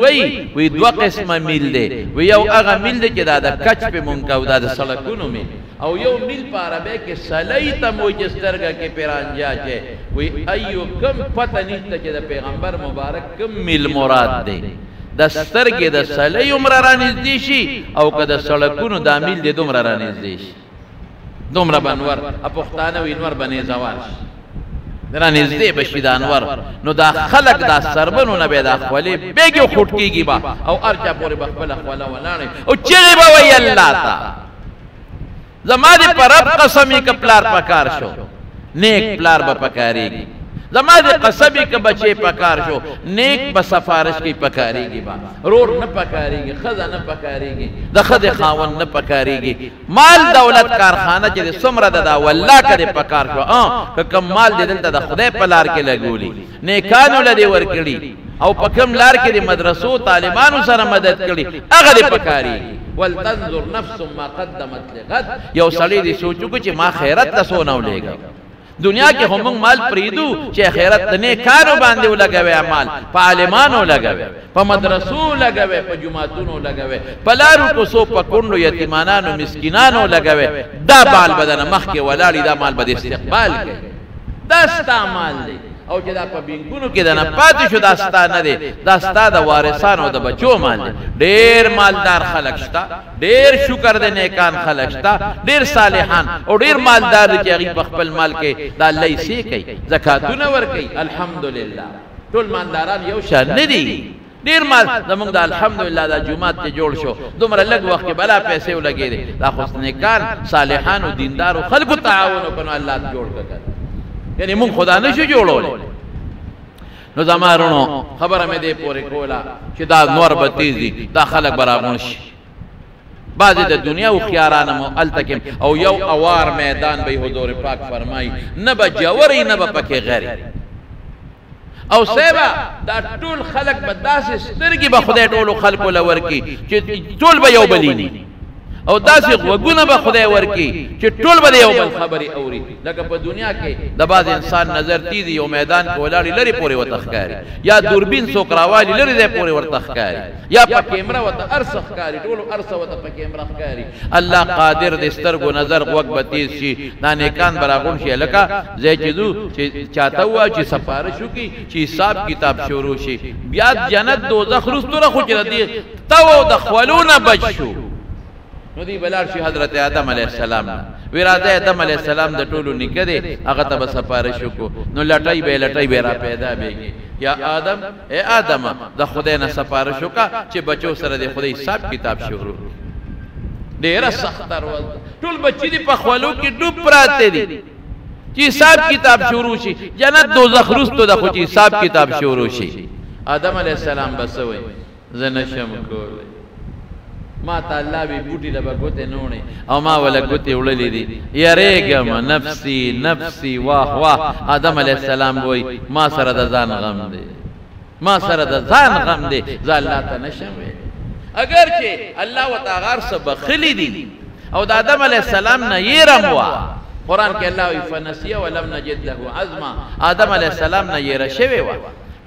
وی دوه قسمه میل دی وی یو هغه میل دی چې دا د کچ پې مونږ کوو دا د سړکونو میل او یو میل په عربی کې سلی ته مو چې سترګه کې پیرانجا چې وی ایو کم پته نشته چې د پیغمبر مبارک کم میل مراد دی د سترګې د سلی عمره رانږدې شي او که د سړکونو دا میل دی دومره رانږدې شي دومره به انور پښتانه وي انور به نیزوار شي رانږدې به شي د انور نو دا خلک دا سربنو نه به دا خولې بیږي او خوټ کېږي به او هر چا پورې به خپله خوله ولاړې او چغې به وایي الله ته زما دې په رب قسم یې که پلار پکار شو نیک پلار به پکارېږي زما دې قسم یې که بچې پکار شو نیک به سفارش کوي پکارېږي به رور نه پکارېږي ښځه نه پکارېږي د ښځې خاوند نه پکارېږي مال دولت کارخانه چې د څومره ده دا والله که دې پکار شو که کوم مال دې دلته د خدای په لار کې لګولي نیکانو له دې ورکړي او په کوم لار کې د مدرسو طالبانو سره مدد کړي هغه دې پکارېږي ولتنظر نفس ما قدمت لغد یو سړی دې سوچو چې ما خیرت ته څونه ولېږم دنیا کې هم مال پریدو چې خیرت د نیکانو باندې ولګوي مال په عالمانو لګوي په مدرسو لګوي په جماعتونو لګوي په لارو کوڅو په کونډو یتیمانانو مسکینانو لګوي دا مال بدن مخکې ولاړی دا مال به استقبال کوي دا ستا مال دی او چې دا په بینکونو کې د نه پاتې شو دا ستا نه دی دا ستا د وارثانو د بچو مال دی ډېر مالدار خلک شته ډېر شکر د نیکان خلک شته ډېر صالحان او ډېر مالدار دي چې هغوی په خپل مال کې دا الله یې څه کوي زکاتونه ورکوي الحمدلله ټول مالداران یو شان نه دي ډېر مال زمونږ د الحمدلله دا جومات چې جوړ شو دومره لږ وخت کې بلا پیسې ولګېدې دا خو نیکان صالحانو دیندارو خلکو تعاون وکړو الله جوړ کړه یعنی مونږ خدا نشو جوړولی نو زما رونو خبره مې دې پورې کوله چې دا نور به تیز دي دا خلک به راغونډ شي بعضې د دنیا هوښیاران مو هلته کې او یو اوار میدان به حضور پاک فرمایي نه به جوړی نه به پکې غري او صاحبه دا ټول خلک به داسې سترګې به خدای ټولو خلکو له ورکړي چې ټول به یو بلیني او داسې غوږونه به خدای ورکړي چې ټول به د یو بل خبرې اوري لکه په دنیا کې د بعض انسان نظر تیز یو میدان کې ولاړې لرې پورې ورته ښکاري یا دوربین څوک راوالي لرې ځای پورې ورته ښکاري یا په کیمره ورته هر څه ښکاري ټولو هر څه ورته په کیمره ښکاري الله قادر د سترګو نظر غوږ به تیز شي دا نیکان به راغونډ شي هلکه ځای چې ځو چې چاته ووایه چې سفارش وکړي چې حساب کتاب شروع شي بیا جنت دوزخ وروستو راخو چې د دې تو د خولو نه بچ شو نو دی بلار شي حضرت آدم علیہ السلام وی راځه آدم علیہ السلام د ټولو نیکه دی هغه ته به سفارش وکړو نو لټۍ به را پیدا بیږي یا آدم ای آدم د خدای نه سفارش وکړه چې بچو سره د خدای حساب کتاب شروع ډېره سخته ورځ ټول بچي دي په خولو کې ډوب پراته دي چې حساب کتاب شروع شي جنت دوزخ وروستو د خو چې حساب کتاب شروع شي آدم علیہ السلام بس وایي زه نشم کولی ما ته الله وی بوټي له به ګوتې نه وړې او ما وله ګوتې وړلې دي یریږم نفسي نفسي واه واه آدم علیه السلام وایي ما سره د ځان غم دی ما سره د ځان غم دی زه الله ته نشم ویلی اگر چې الله ورته هغه هر څه بخلي دي او د آدم علیه السلام نه یېرم وه قرآن کې الله وایي فنسیه ولم نجد له عزما آدم علیه السلام نه یېره شوې وه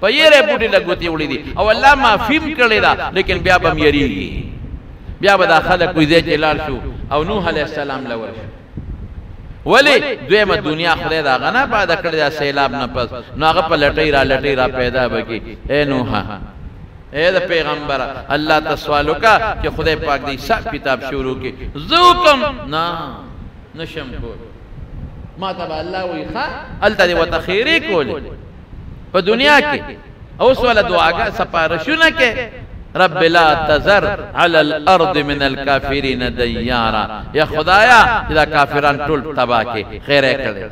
په یېرې بوټي له ګوتې وړې دي او الله معافي م کړې ده لیکن بیا به م یېرېږي بیا به دا خلک کوی ځای چې لاړ شو او نوح علیه السلام له ورشو ولې دویمه دنیا خدای د هغه نه پیدا کړې دا سیلاب نه پس نو هغه په لټۍ را پیدا به کړي ای نوحه ای د پیغمبره الله ته سوال وکړه چې خدای پاک د حساب کتاب شروع کړي زه وکړم نه نشم کولی ما ته به الله وایي ښه هلته دې ورته خیرې کولې په دنیا کې اوس ولا دعاګه سپارښونه کې رب لا تذر على الارض من الكافرين ديارا یا خدایا دا کافران ټول تبا کې خیر کړي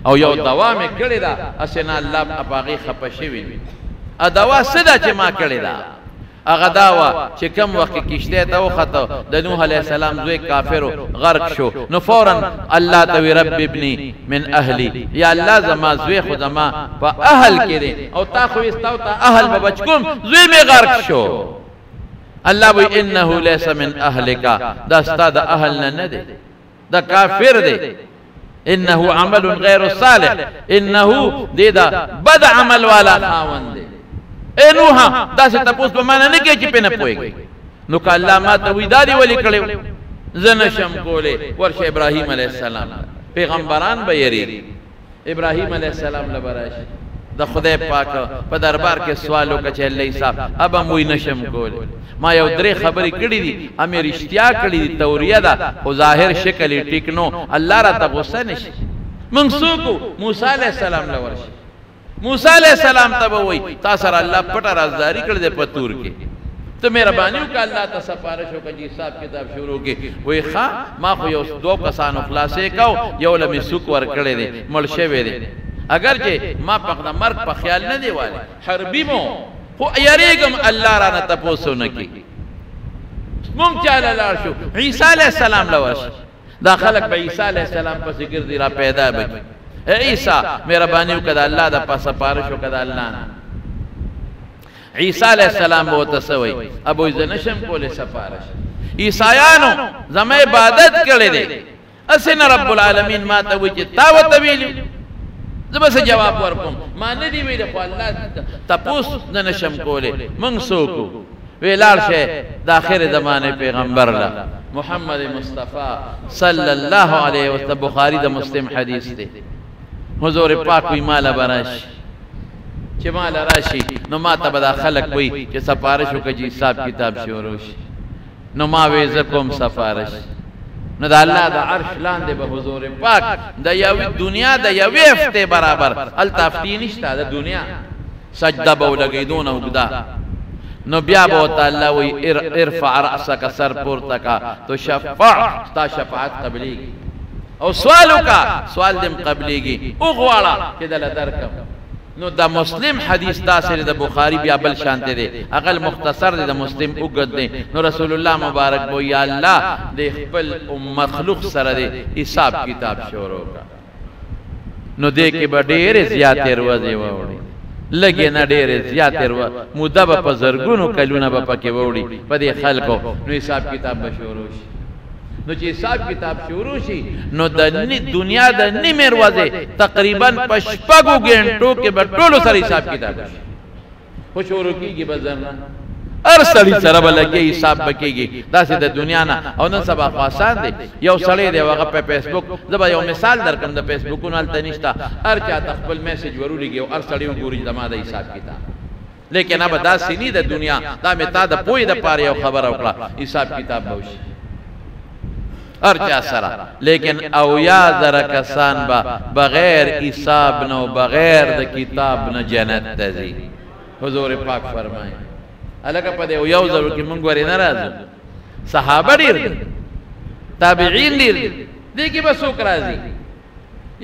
او یو دوا مې کړی دا اسنه الله اپاغي خپشوي ا دوا صدا چې ما کړی دا هغه داوا چې کم وخت کشته ته وخته د نوح علی السلام زوی کافر غرق شو نو فورا الله ته رب ابني من اهلي یا الله زما زوی خدما په اهل کې او تا خو استاو ته اهل به بچکم زوی می غرق شو الله وی انه ليس من اهلك دا استاد اهل نه دی دا کافر دی انه عمل غیر صالح انه دی دا بد عمل والا خاوند دی اے نوح دا سے تپوس په معنا نه کې چې پنه پويږي نو ک الله ما ته وی دادی ولی کړو زنشم کوله ورشه ابراهيم عليه السلام پیغمبران به یری ابراهيم عليه السلام لبراش د خدای پاک په دربار کې سوالو کچې الله صاحب اب موي نشم کوله ما یو درې خبرې کړې دي امې رښتیا کړې دي توریه ده او ظاهر شکل ټیکنو الله را ته غوسه نشي منسوکو موسی عليه السلام لورشه موسی علیہ السلام ته وای تاسو الله پټه رازداری کړ دې پتور کې ته مهرباني وکړه الله ته سفارش وکړي چې حساب کتاب شروع کې وای ښا ما خو یو دو کسانو خلاصې کو یو لمې سوق ور کړې دي مړ شوی دی اگر چې ما په مرګ په خیال نه دی والي حربي مو خو یریګم الله را نه تاسو نه کی مونږ چاله لار شو عیسی علیہ السلام لورش دا خلق به عیسی علیہ السلام په ذکر دی را پیدا بکی اے عیسی مهربانی وکړه الله د پاسه پارش وکړه الله عیسی علیہ السلام وو تسوي ابو زنشم کوله سفارش عیسایانو زما عبادت کړي دي اسنه رب العالمین ما ته وی چې تا وته ویلو زبس جواب ورکوم ما نه دی ویل خو الله تپوس نه نشم کوله منسوکو ویلار شه د اخر زمانه پیغمبر لا محمد مصطفی صلی الله علیه وسلم بخاری د مسلم حدیث دی حضور پاک وی مال براش چې مال راشي نو ما ته بدا خلق وی چې سفارش وکړي حساب کتاب شروع شي نو ما وې زکم سفارش نو د الله د عرش لاندې به حضور پاک د یو دنیا د یو هفته برابر التافتی نشته د دنیا سجده به لګیدون او غدا نو بیا به تعالی وی ارفع راسک سر پورته کا تو شفاع تا شفاعت قبليږي او سوالو کا سوال دم قبليږي او غواړه چې دل درکم نو دا مسلم حدیث دا سره د بخاری بیا بل شانته دی اقل مختصر دی د مسلم وګد دی نو رسول الله مبارک بو یا الله د خپل مخلوق سره دی حساب کتاب شروع کا نو دې کې به ډېر زیاتې روزي ووري لګي نه ډېر زیاتې موده په زرګونو کلونه به پکې ووري په دې خلکو نو حساب کتاب به شروع شي نو چې حساب کتاب شروع شي نو د دنیا د نیمه ورځې تقریبا پشپغو غنټو کې به ټولو سره حساب کتاب شي خو شروع کیږي بزرنا هر سړي سره بلګي حساب بکیږي دا سه د دنیا نه او نن سبا خاصان دي یو سړی دی هغه په فیسبوک زبا یو مثال درکم د فیسبوکونو الته نشتا هر چا خپل میسج ورولېږي او هر سړی وګوري دما د حساب کتاب لیکن اب دا سینی د دنیا دا متا د پوی د پاره یو خبر وکړه حساب کتاب بوشي هر چا سره لیکن او یا ذرا کسان با بغیر حساب نو بغیر د کتاب نه جنت ته ځي حضور پاک فرمایي الګه په یو یو ضرور کې مونږ ورې ناراض صحابه ډیر تابعین ډیر دي کې به څوک راځي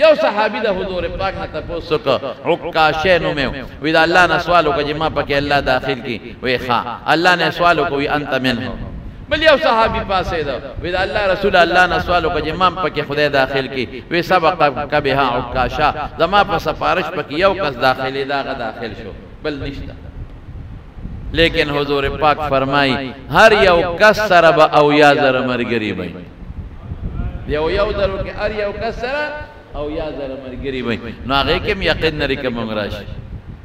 یو صحابي د حضور پاک نه تاسو کو عکاشه نو مې وې دا الله نه سوال وکړي ما پکې الله داخل کی وې ښا الله نه سوال وکړي انت منه بل یو صحابي پاسې دا وې دا الله رسول الله نه سوال وکړي ما پکې خدای داخل کی وې سبق کبها عکاشه زما په سفارش پکې یو کس داخلي دا غ داخل شو بل نشته لیکن حضور پاک فرمائی ہر یو کس سره با او یا زر مرگری بای یو یو درو کہ ہر یو کس سره او یا زر مرگری بای نو آگئی کم یقین نری کم امراش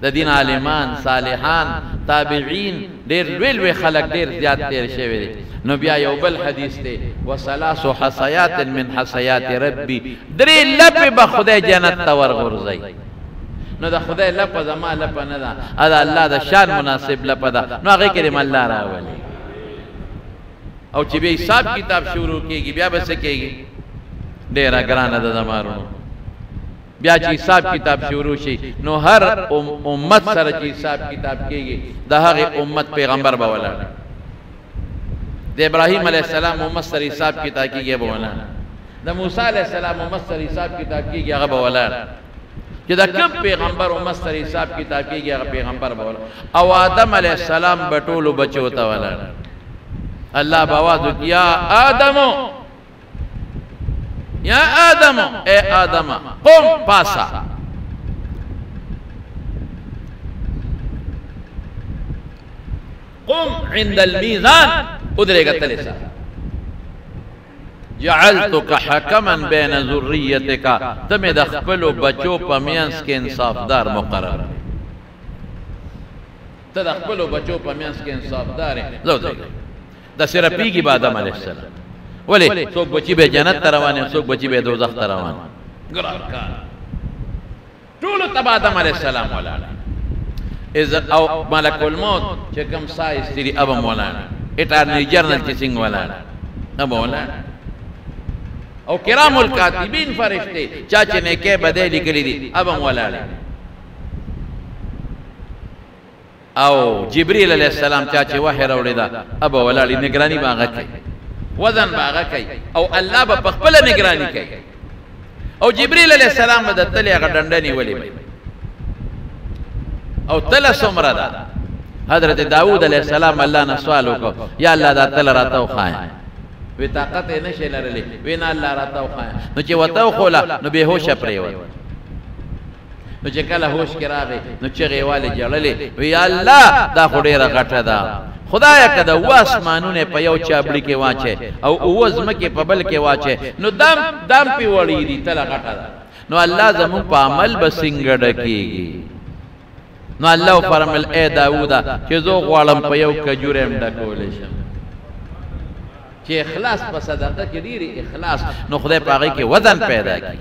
دا دین عالمان صالحان تابعین دیر ویلوی خلق دیر زیاد تیر شوی دی نو بیا یو بل حدیث تے وسلاس حسیات من حسیات ربی دری لپ بخدای جنت تور غرزی نو دا خدای لپا دا ما لپا ندا ادا اللہ دا شان مناسب لپا دا نو آگئی کریم اللہ راولی او چی بی حساب کتاب شروع کی گی بیا بس کی گی دیرہ گرانا دا دمارونو بیا چې حساب کتاب شروع شي نو هر امت سره چې حساب کتاب کیږي د هغه امت پیغمبر به ولاړ د ابراهیم علیه السلام امت سره حساب کتاب کیږي به ولاړ د موسی علیه السلام امت سره حساب کتاب کیږي هغه به ولاړ چې دا کوم پیغمبر امت سره حساب کتاب کیږي هغه پیغمبر به ولاړ او آدم علیه السلام بټولو بچو ته ولاړ الله باواز یا آدم یا آدم اے آدم قم پاسا قم عند المیزان ادرے گا تلے سا جعلتک حکما بین ذریتک تمہیں دخپلو بچو پمینس کے انصاف دار مقرر تدخپلو بچو پمینس کے انصاف دار زو دے گا دا سرپی کی با آدم علیہ السلام ولی سوک بچی بے جنت تروانے سوک بچی بے دوزخ تروانے گرار کار طولو تب آدم علیہ السلام مولانا او ملک الموت چکم سائز تیری اب مولانا اٹارنی جرنل چسنگ مولانا اب مولانا او کرام الکاتبین فرشتے چاچے نے کے بدے لکلی دی اب مولانا او جبریل علیہ السلام چاچے وحی روڑی دا اب مولانا نگرانی باغا کی وزن باغا کی او اللہ با پخپل نگرانی کی او جبریل علیہ السلام با تلی اگر ڈنڈنی ولی بھائی او تل سمرہ دا حضرت داود علیہ السلام اللہ نے سوالو کو یا اللہ دا تل راتاو خائن وی طاقت نشے لرلی وی نا اللہ راتاو خائن نو چی وطاو خولا نو بے ہوش پریوت نو چی کل ہوش کرا گئی نو چی غیوالی جللی وی اللہ دا خوڑی را غٹا دا خدایا کدا او اسمانون پا یو چابڑی کے واچے او او زمکی پا بل کے واچے نو دام پی وڑی دی تلا غٹا دا نو اللہ زمون پا عمل بسنگڑ کی گی نو اللہ فرمل اے داودا چی زو غوالم پا یو کجورم ڈکولیشم چی اخلاص پا صدقہ کی دیری اخلاص نو خدای پاگئی کے وزن پیدا کی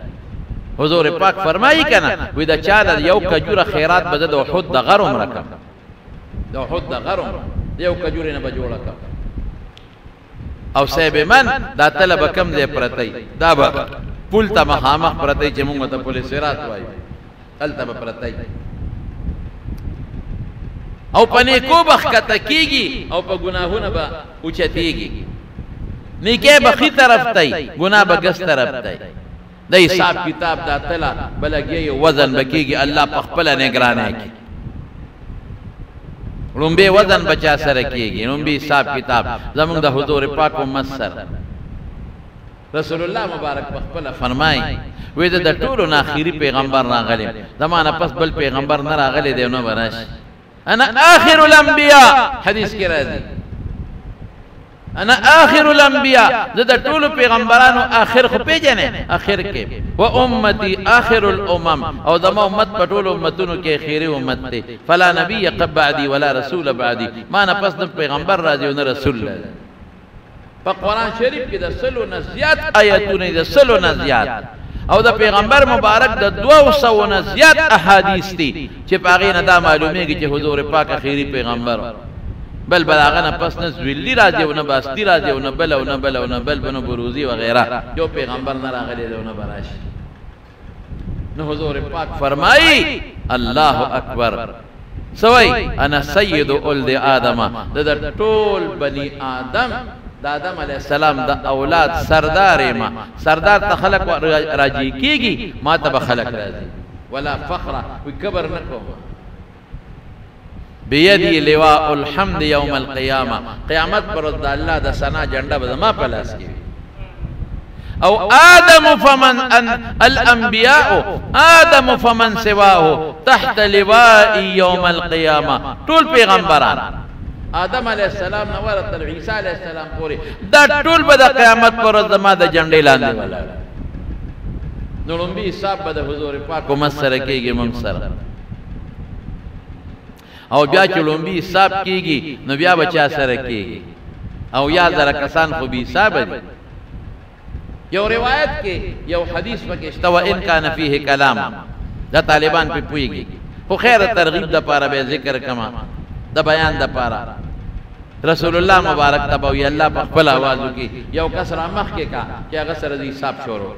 حضور پاک فرمائی کنا وی دا چا دا یو کجور خیرات بزد دا حد دا غرم رکم دا حد دا غرم یو کجوری نبا جوڑا کم او سیب من دا طلب کم دے پرتی دا با پولتا مخامخ پرتی چی مونگو تا پولی سیرات وائی علتا با پرتی او پا نیکو بخکتا کیگی او پا گناہونا با اچتیگی نیکے بخی طرف تای گناہ با گس طرف تای دا حساب کتاب دا تلا بلگی وزن بکیگی اللہ پخپلا نگرانے کی رنبی وزن بچا سر کیگی رنبی حساب کتاب زمان دا حضور پاک و مصر رسول اللہ مبارک پخپلا فرمائی ویدہ دا طولو ناخیری پیغمبر ناغلیم زمانا پس بل پیغمبر نراغلی دیونو براش انا آخر الانبیاء حدیث کی رازی انا آخر الانبیاء دا طول پیغمبرانو آخر خو پی جانے آخر کے و امتی آخر الامم او دما امت پا طول امتونو کے خیری امت تے فلا نبی قب بعدی ولا رسول بعدی مانا پس نب پیغمبر رازی و نا رسول رازی پا قرآن شریف کی دا سلو نزیاد آیتونی دا سلو نزیاد او دا پیغمبر مبارک دا 200 نزیاد احادیث تی چی پاگین دا معلومی گی چی حضور پاک خیری پیغمبر بل بلاغنا پس نزویلی راجی و نباستی راجی و نبل و نبل و نبل بنو بروزی وغیرہ جو پیغمبر نراغلی دے و نبراشی نو حضور پاک فرمائی اللہ اکبر سوئی انا سید اولد آدم دا طول بنی آدم دا آدم علیہ السلام دا اولاد سردار ما سردار تا خلق راجی کی گی ما تا بخلق راجی ولا فخرہ وی کبر نکو بیدی لواء الحمد یوم القیامہ قیامت پر دا اللہ دا سنا جنڈا بدا ما پلاس کی او آدم فمن الانبیاء آدم فمن سواہ تحت لواء یوم القیامہ طول پیغمبران آدم علیہ السلام نورت عیسیٰ علیہ السلام پوری دا طول بدا قیامت پر زمان دا جنڈے لاندے والا نرنبی صاحب بدا حضور پاک و مصر کی گی ممصر او بیا چلنبی صاحب کی گی نو بیا بچا سر کی گی او یا ذرا کسان خوبی صاحب دی یو روایت کے یو حدیث پکشتا و ان کا نفیہ کلام دا طالبان پی پوئی گی خو خیر ترغیب دا پارا بے ذکر کما دا بیان دا پارا رسول اللہ مبارک تباوی اللہ پا خپل آوازو کی یو کسر مخ کے کا کیا غسر رضی صاحب شورو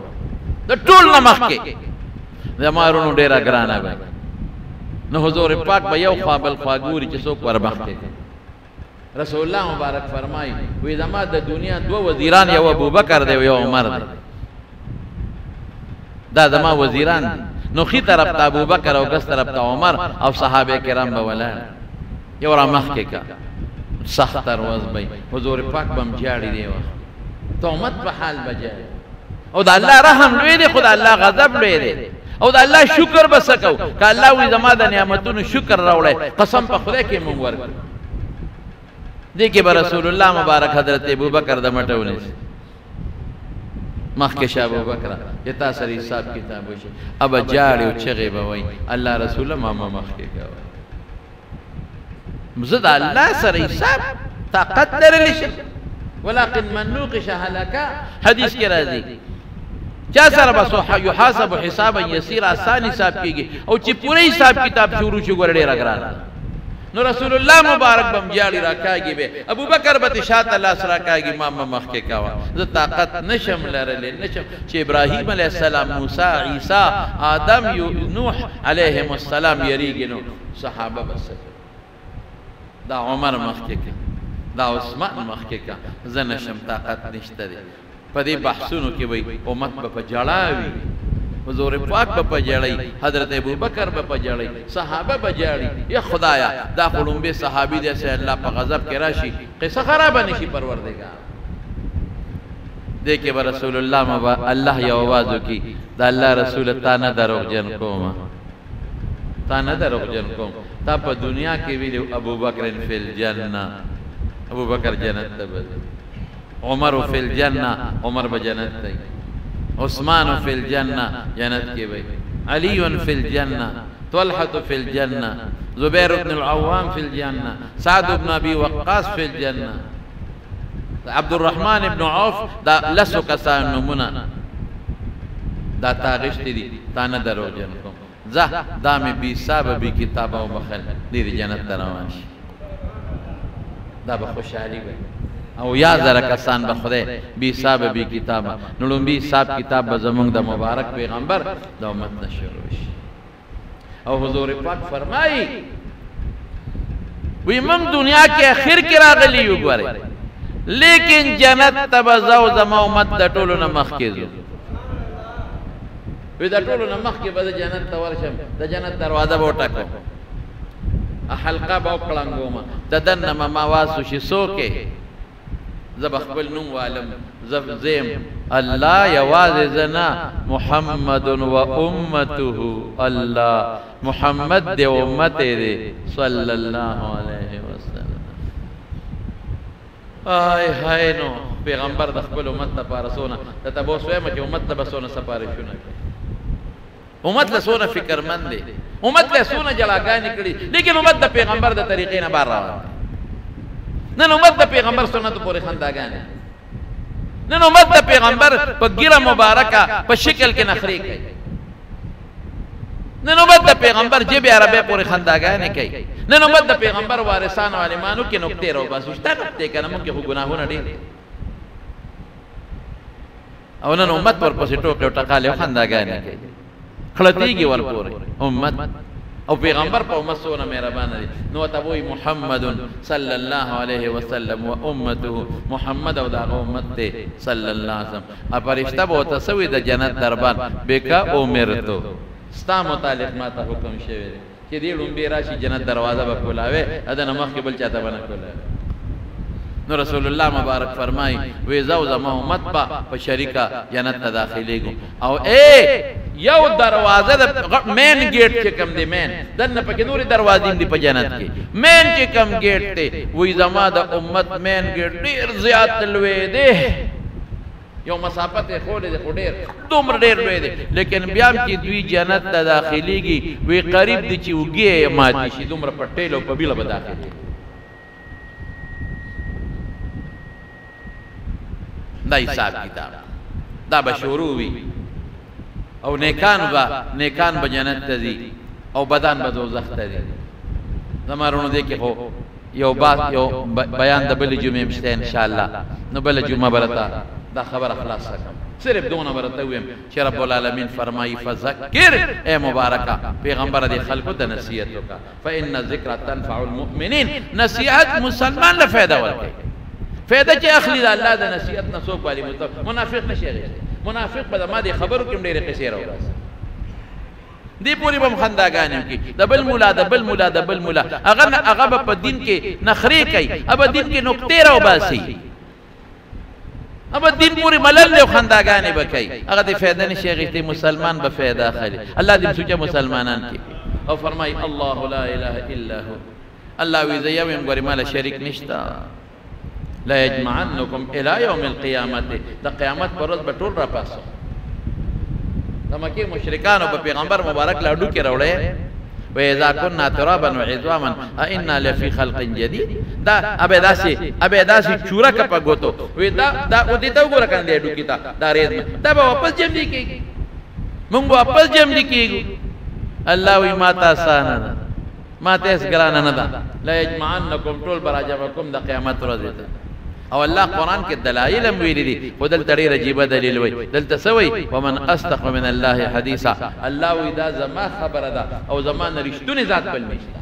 دا طول نمخ کے زما ورونو ډېره ګرانه به نو حضور پاک به یو خوا بل خوا ګوري چې څوک ورمخکې رسول الله مبارک فرمایي وی زما د دنیا دوه وزیران یو ابوبکر دی او یو عمر دی دا زما وزیران دي نو خي طرف ته ابوبکر او ګس طرف ته عمر او صحابه کرام به ولاړ یو را مخکې کا سخت روز به حضور پاک بم جاړي دی تهمت په حال بجای او د الله رحم لوی دی خدای الله غضب لوی دی او د الله شکر بس کو که الله وی زما د نعمتونو شکر راوړی قسم په خدای کې مونږ ورکړو دې کې به رسول الله مبارک حضرت ابوبکر د مټونی مخکې شه ابوبکر چې تا سره حساب کتاب وشي ابا جاړي او چغې به وای الله رسول ما مخکې کوي مزد الله سره حساب طاقت لرلی شي ولكن من نوقش هلكا حدیث کې راځي چا سره بس يحاسب حسابا يسير آسان حساب کیږي او چې پوره حساب کتاب شروع شو ګور ډیر اگران نو رسول الله مبارک بم جاړي راکاږي به ابوبکر به شات الله سره راکاږي ما مخکې کاوه زه طاقت نشم لرلې نشم چې ابراهيم عليه السلام موسی عيسى آدم نوح عليهم السلام یریږي نو صحابه بس دا عمر مخکې دا عثمان مخکې کا زه نشم طاقت نشته دی په دې بحثونو کې وای امت په جړاوي حضور پاک په جړای حضرت ابوبکر په جړای صحابه په جړای یا خدایا دا خلومبه صحابي دې سه الله په غضب کې راشي قصه خراب نشي پروردگار دې کې رسول الله الله یو आवाज کی دا الله رسول تا نه دروغجن کوم تا نه دروغجن کوم تا په دنیا کې ویلو ابوبکر فی الجنه ابوبکر جنت ته عمر فی الجنه عمر بجنت ته عثمان فی الجنه جنت کې وي علی فی الجنه طلحه فی الجنه زبیر بن العوام فی الجنه سعد بن ابي وقاص فی الجنه عبد الرحمن بن عوف دا لسو کسان نمونه دا تاغشت دي تا نه دروغجن کوم زه دا مې بي حساب بي کتاب او بخل دې جنت ته روان شي دا به خوشحالي وي او یا زره کسان به خدای بي حساب بي کتاب نو لومبي حساب کتاب به زمونږ د مبارک پیغمبر د امت نه شروع شي او حضور پاک فرمایي وی من دنیا کې اخر کې راغلی یو ګوره لیکن جنت تبزو زما امت د ټولو نه مخکې زو وی د ټولو نه مخکې به جنت ته ورشم د جنت دروازه به وټکم حلقه به وکړنګوم ددنه ما واسو شي سوکې زب خپل نوم والم زب زیم الله یواز زنا محمد و امته الله محمد دے امت دے صلی اللہ علیہ وسلم آئے ہائے نو پیغمبر د خپل امت لپاره سونه ته به وسویم چې امت ته به سونه سپارښتونه کوي امت له سونه فکرمند دی امت له سونه جلاګانې کړي لیکن امت د پیغمبر د طریقې نه بار راوړل نن امت د پیغمبر سنت پورې خنداګانې نن امت د پیغمبر په ګیره مبارکه په شکل کې نخري کوي نن امت د پیغمبر جيب عربه پورې خنداګانې کوي نن امت د پیغمبر وارثان او عالمانو کې نقطې راو بس شته نقطې کنه موږ خو ګناهونه دي او نن امت ورپسې ټوکې او ټکالې او خنداګانې کوي خلطيږي ورپورې امت او پیغمبر په امت سونه مهربان دي نو ته وای محمد صلی الله علیه وسلم و امته محمد او دا امت ته صلی الله علیه وسلم ا فرشتہ بو تسوی د جنت دربان بکا امرتو ستا متعلق ما ته حکم شوی چې دې لومبي راشي جنت دروازه به کولاوي اذن مخ بل چاته بنه کولاوي نو رسول الله مبارک فرمای وی زو زما امت په شریکا جنت ته داخليږي او یو دروازه د مین گیټ چې کم دی مین دنه پکې نورې دروازې دي په جنت کې مین چې کم گیټ ته وی زما د امت مین گیټ ډیر زیات لوی دی یو مسافت خولې د خډیر دومره ډیر لوی دی لیکن بیا چې دوی جنت ته داخليږي وی قریب دي چې وګي ماتي شي دومره پټېلو په بیل به داخلي دا حساب کتاب دا بشورو وی او نیکان با جنت ته ځي او بدن به دوزخ ته ځي زمارونو دې کې خو یو بیان د بلې جمعې مشته ان شاء الله نو بلې جمعه برتا دا خبر اخلاص کړم صرف دونه برته ویم چې رب العالمین فرمایي فذکر اے مبارکا پیغمبر دې خلکو ته نصیحت وکړه فإن الذکر تنفع المؤمنین نصیحت مسلمان له فائدہ ورکوي فائدہ چې اخلي د الله د نصیحت نه څوک والی منافق نشي غیږي منافق په ما دې خبرو کې ډېرې قصې راوړي دی پوری بم خنداګانې کی د بل مولا د بل مولا د بل مولا هغه په دین کې نخري کوي اب دین کې نقطې راو باسي اب دین پوری ملل له خنداګانې بکای هغه د فائدہ نشي غیته مسلمان به فائدہ اخلي الله دې سوچ مسلمانان کې او فرمای الله لا اله الا هو الله وی زیم ګوري مال شریک نشتا لا يجمعنكم الى يوم القيامه د قیامت پر ورځ به ټول را پاسو د مکه مشرکانو په پیغمبر مبارک لاډو کې راوړې و اذا كنا ترابا وعظاما ائنا لفي خلق جديد دا ابداسي چورا کپا غوتو و دا او دې تا وګور کنه دې ډوکی تا دا ریز دا به واپس جمع کیږي مونږ واپس جمع کیږي الله وی ماتا سانا ما تیس ګران نه دا لا يجمعنكم طول براجمكم د قیامت ورځ او الله قرآن کې دلایل هم ویلي دي خو دلته ډېر عجیبه دلیل وایي دلته څه وایي ومن اصدق من الله حدیثا الله وایي دا زما خبره ده او زما نه رښتونې ذات بل نشته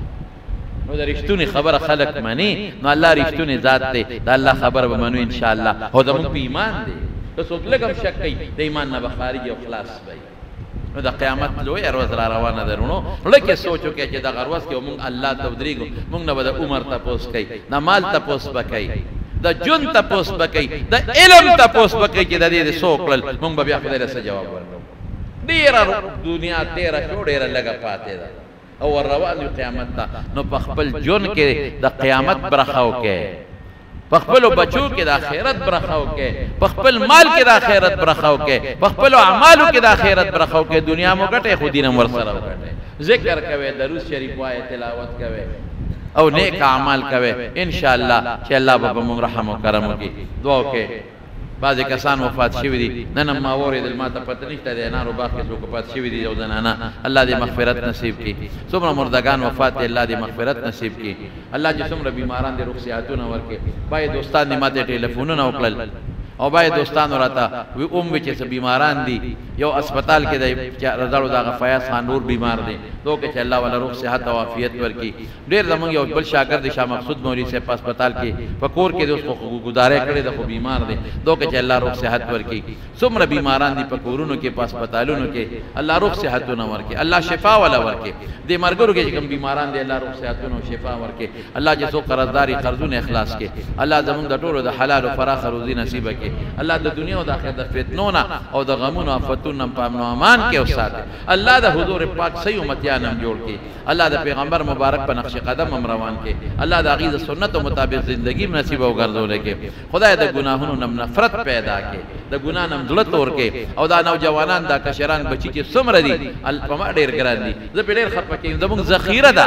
نو د رښتونې خبره خلق مني نو الله رښتونې ذات دی د الله خبره به منو ان شاء الله او زموږ په ایمان دی که څوک لږ هم شک کوي د ایمان نه به خارج او خلاص وي نو د قیامت لوی ورځ را روانه ده ورونو لکه سوچ وکړئ چې دغه ورځ کې موږ الله ته ودرېږو موږ نه به د عمر تپوس کوي نه مال تپوس به کوي د جون تپوس بکئی د علم تپوس بکئی چې د دې سوکل مونږ به بیا خدای له جواب ورکړو ډیره دنیا تیرا شو ډیره لګه پاتې ده او روان قیامت ته نو په خپل جون کې د قیامت برخاو کې په خپل بچو کې د آخرت برخاو کې په خپل مال کې د آخرت برخاو کې په خپل اعمالو کې د آخرت برخاو کې دنیا مو ګټه خو دینم ور سره وکړي ذکر کوي درود شریف وایي تلاوت کوي او نیک اعمال کوي ان شاء الله چې الله به موږ رحم او کرم وکړي دعا وکړي بعض کسان وفات شوی دي نن ما اوریدل ما ته پته نشته دی نارو باغ کې څوک وفات شوی دي او زنانه الله دې مغفرت نصیب کړي څومره مردگان وفات دي الله دې مغفرت نصیب کړي الله چې څومره بیماران دي روغ صحتونه ورکړي بای دوستان دې ماته ټلیفونونه وکړل او بای دوستان وراته وی چې بیماران دي یو اسپیټال کې د رضاړو دا فیاض خان نور بیمار دي دوکه چې الله ولا روغ صحت او عافیت ورکړي ډېر زمونږ یو بل شاګرد شاه مقصود مولوی صاحب په اسپیټال کې پکور کې د گزارې کړي د خو بیمار دي دوکه چې الله روغ صحت ورکړي څومره بیماران دي پکورونو کې په اسپیټالونو کې الله روغ صحتونه ورکړي الله شفا ولا ورکړي د مرګرو کې کوم بیماران دي الله روغ صحتونه او شفا ورکړي الله چې څوک قرضداري قرضونه اخلاص کړي الله زمونږ د ټولو د حلال او فراخ روزي نصیب کړي الله د دنیا او د آخرت د فتنو او د غمونو او فتونو په امن او امان کې اوساته الله د حضور پاک صحیح امتیان هم جوړ کړي الله د پیغمبر مبارک په نقش قدم هم روان کړي الله د غیظ سنت مطابق زندگی نصیب او ګرځول کړي خدای د ګناهونو نم نفرت پیدا کړي د ګناه نم ذلت ور کړي او دا نوجوانان دا کشران بچی چې څومره دي الپما ډیر ګران دي زه په ډیر خپه کې زموږ ذخیره ده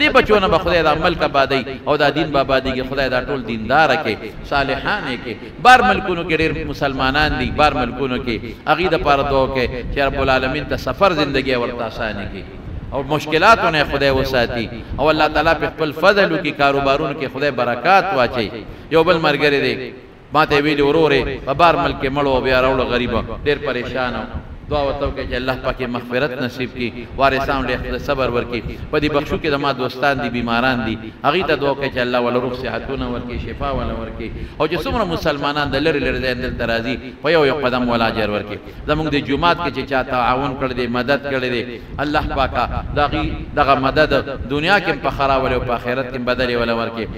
دې بچونه به خدای د عمل کا بادي او دا دین بابا دي خدای دا ټول دیندار کړي صالحان کړي بار ملکونو کې ډیر مسلمانان دي بار ملکونو کې عقیده پر دعا کې چې رب العالمین ته سفر زندگی ورته آسان کړي او مشکلاتونه خدای وساتي او الله تعالی په خپل فضل کې کاروبارونو کې خدای برکات واچي یو بل مرګره دي ماته ویل وروره په بار ملک مړو بیا راوړو غریب ډیر پریشان دعا وتو کې چې الله پاک مغفرت نصیب کړي وارثان له صبر ورکړي په دې بخښو کې زما دوستان دي بیماران دي هغه ته دعا کوي چې الله ول روغ صحتونه ورکړي شفا ول ورکړي او چې څومره مسلمانان د لری لری د ترازی په یو قدم ولا اجر ورکړي زموږ د جمعات کې چې چا تعاون کړی دی مدد کړی دی الله پاکه دغه مدد دنیا کې په خراب او په آخرت کې بدل ول ورکړي